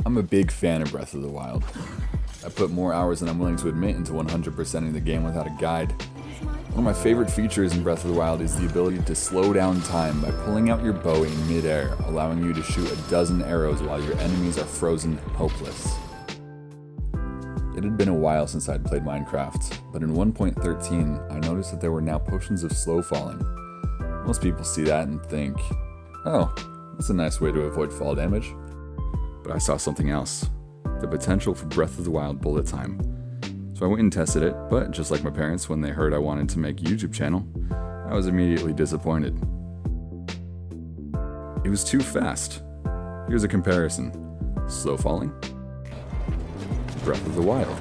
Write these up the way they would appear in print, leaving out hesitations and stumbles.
I'm a big fan of Breath of the Wild. I put more hours than I'm willing to admit into 100%ing the game without a guide. One of my favorite features in Breath of the Wild is the ability to slow down time by pulling out your bow in mid-air, allowing you to shoot a dozen arrows while your enemies are frozen helpless. It had been a while since I'd played Minecraft, but in 1.13 I noticed that there were now potions of slow falling. Most people see that and think, oh, that's a nice way to avoid fall damage. But I saw something else. The potential for Breath of the Wild bullet time. So I went and tested it, but just like my parents when they heard I wanted to make a YouTube channel, I was immediately disappointed. It was too fast. Here's a comparison. Slow falling. Breath of the Wild.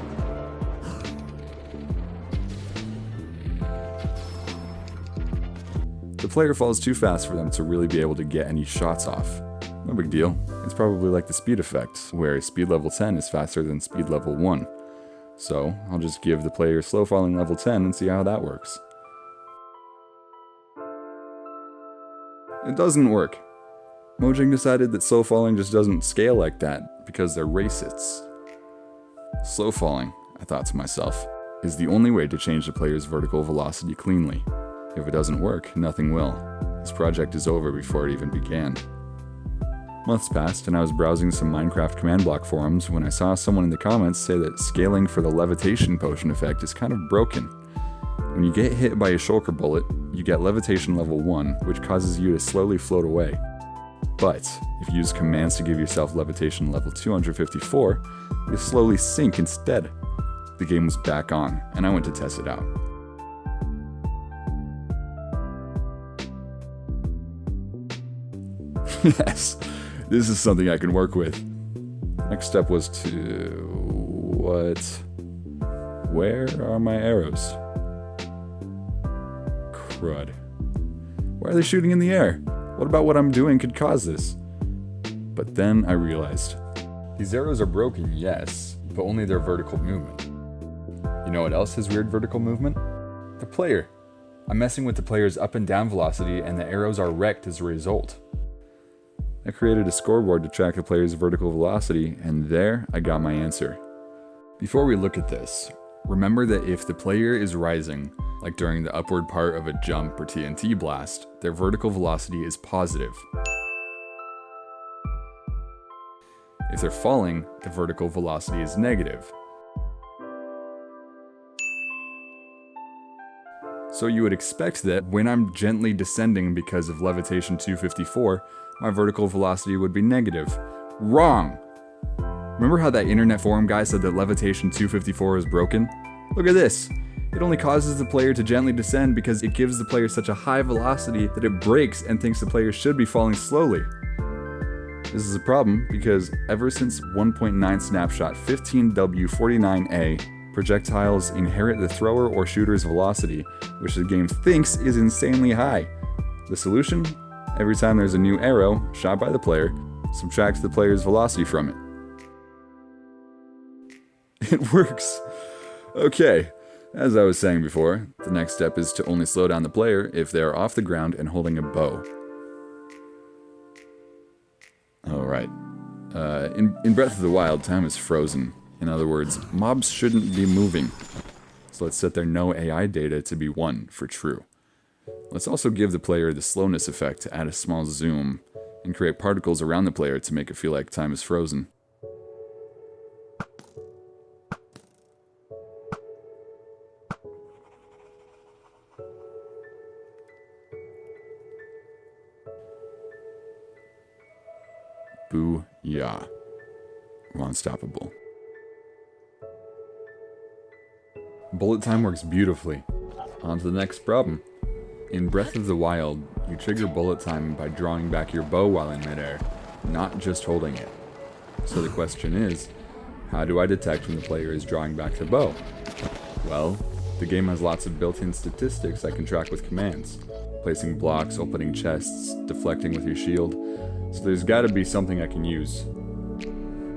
The player falls too fast for them to really be able to get any shots off. No big deal. It's probably like the speed effect, where speed level 10 is faster than speed level 1. So, I'll just give the player slow falling level 10 and see how that works. It doesn't work. Mojang decided that slow falling just doesn't scale like that because they're racists. Slow falling, I thought to myself, is the only way to change the player's vertical velocity cleanly. If it doesn't work, nothing will. This project is over before it even began. Months passed and I was browsing some Minecraft command block forums when I saw someone in the comments say that scaling for the Levitation potion effect is kind of broken. When you get hit by a shulker bullet, you get Levitation level 1, which causes you to slowly float away. But if you use commands to give yourself Levitation level 254, you slowly sink instead. The game was back on, and I went to test it out. Yes, this is something I can work with. Next step was to... Where are my arrows? Crud. Why are they shooting in the air? What about what I'm doing could cause this? But then I realized. These arrows are broken, yes, but only their vertical movement. You know what else has weird vertical movement? The player. I'm messing with the player's up and down velocity and the arrows are wrecked as a result. I created a scoreboard to track the player's vertical velocity, and there I got my answer. Before we look at this, remember that if the player is rising, like during the upward part of a jump or TNT blast, their vertical velocity is positive. If they're falling, the vertical velocity is negative. So you would expect that when I'm gently descending because of Levitation 254, my vertical velocity would be negative. Wrong! Remember how that internet forum guy said that Levitation 254 is broken? Look at this! It only causes the player to gently descend because it gives the player such a high velocity that it breaks and thinks the player should be falling slowly. This is a problem because ever since 1.9 snapshot 15W49A, projectiles inherit the thrower or shooter's velocity, which the game thinks is insanely high. The solution? Every time there's a new arrow shot by the player, subtract the player's velocity from it. It works! Okay, as I was saying before, the next step is to only slow down the player if they are off the ground and holding a bow. Alright. In Breath of the Wild, time is frozen. In other words, mobs shouldn't be moving. So let's set their no AI data to be 1 for true. Let's also give the player the slowness effect to add a small zoom, and create particles around the player to make it feel like time is frozen. Boo-yah. We're unstoppable. Bullet time works beautifully. On to the next problem. In Breath of the Wild, you trigger bullet time by drawing back your bow while in midair, not just holding it. So the question is, how do I detect when the player is drawing back the bow? Well, the game has lots of built-in statistics I can track with commands. Placing blocks, opening chests, deflecting with your shield, so there's gotta be something I can use.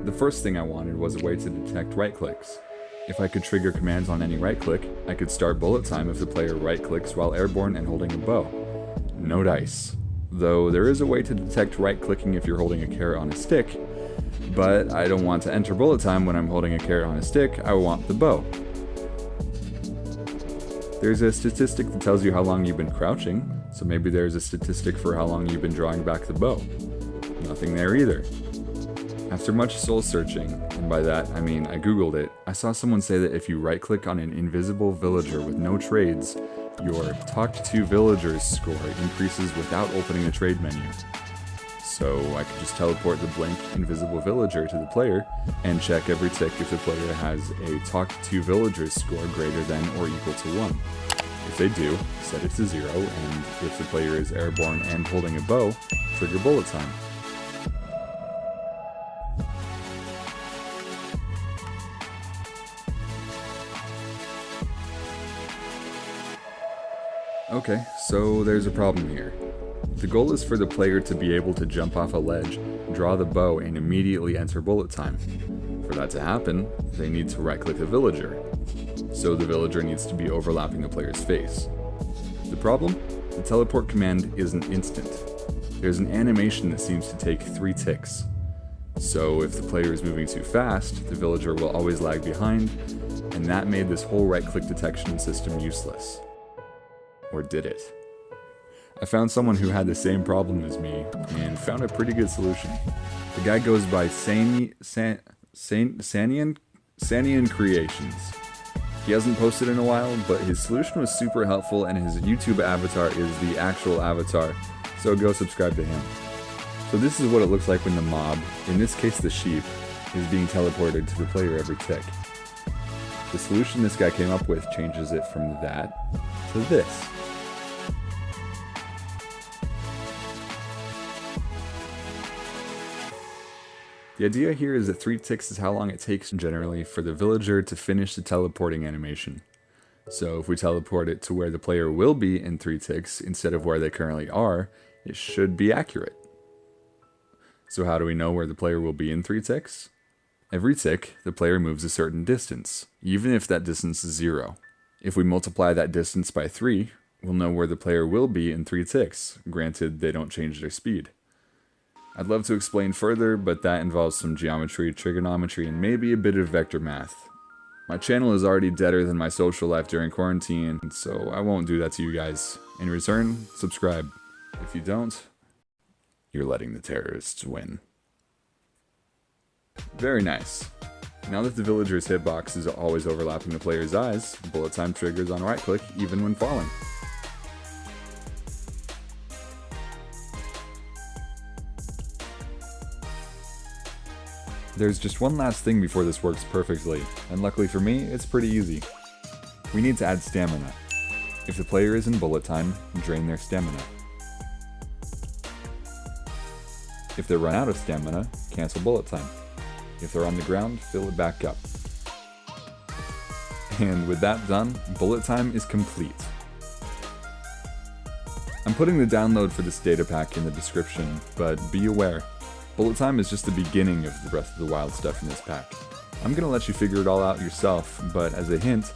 The first thing I wanted was a way to detect right-clicks. If I could trigger commands on any right-click, I could start bullet time if the player right-clicks while airborne and holding a bow. No dice. Though there is a way to detect right-clicking if you're holding a carrot on a stick, But I don't want to enter bullet time when I'm holding a carrot on a stick, I want the bow. There's a statistic that tells you how long you've been crouching, so maybe there's a statistic for how long you've been drawing back the bow. Nothing there either. After much soul searching, and by that I mean I googled it, I saw someone say that if you right-click on an invisible villager with no trades, your Talk to Villagers score increases without opening the trade menu. So I could just teleport the blank invisible villager to the player and check every tick if the player has a Talk to Villagers score greater than or equal to 1. If they do, set it to 0, and if the player is airborne and holding a bow, trigger bullet time. Okay, so there's a problem here. The goal is for the player to be able to jump off a ledge, draw the bow, and immediately enter bullet time. For that to happen, they need to right-click the villager. So the villager needs to be overlapping the player's face. The problem? The teleport command isn't instant. There's an animation that seems to take 3 ticks. So if the player is moving too fast, the villager will always lag behind, and that made this whole right-click detection system useless. Or did it? I found someone who had the same problem as me, and found a pretty good solution. The guy goes by Sanian Creations. He hasn't posted in a while, but his solution was super helpful, and his YouTube avatar is the actual avatar, so go subscribe to him. So this is what it looks like when the mob, in this case the sheep, is being teleported to the player every tick. The solution this guy came up with changes it from that to this. The idea here is that 3 ticks is how long it takes generally for the villager to finish the teleporting animation. So if we teleport it to where the player will be in 3 ticks instead of where they currently are, it should be accurate. So how do we know where the player will be in 3 ticks? Every tick, the player moves a certain distance, even if that distance is 0. If we multiply that distance by 3, we'll know where the player will be in 3 ticks, granted they don't change their speed. I'd love to explain further, but that involves some geometry, trigonometry, and maybe a bit of vector math. My channel is already deader than my social life during quarantine, so I won't do that to you guys. In return, subscribe. If you don't, you're letting the terrorists win. Very nice. Now that the villager's hitbox is always overlapping the player's eyes, bullet time triggers on right click even when falling. There's just one last thing before this works perfectly, and luckily for me, it's pretty easy. We need to add stamina. If the player is in bullet time, drain their stamina. If they run out of stamina, cancel bullet time. If they're on the ground, fill it back up. And with that done, bullet time is complete. I'm putting the download for this data pack in the description, but be aware, bullet time is just the beginning of the Breath of the Wild stuff in this pack. I'm gonna let you figure it all out yourself, but as a hint,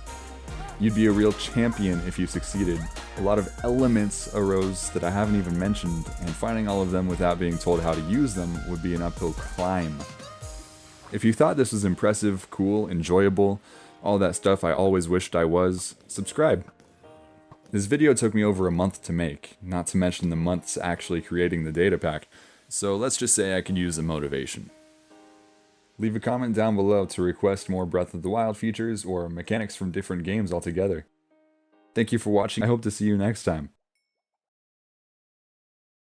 you'd be a real champion if you succeeded. A lot of elements arose that I haven't even mentioned, and finding all of them without being told how to use them would be an uphill climb. If you thought this was impressive, cool, enjoyable, all that stuff I always wished I was, subscribe. This video took me over a month to make, not to mention the months actually creating the data pack. So let's just say I could use a motivation. Leave a comment down below to request more Breath of the Wild features or mechanics from different games altogether. Thank you for watching. I hope to see you next time.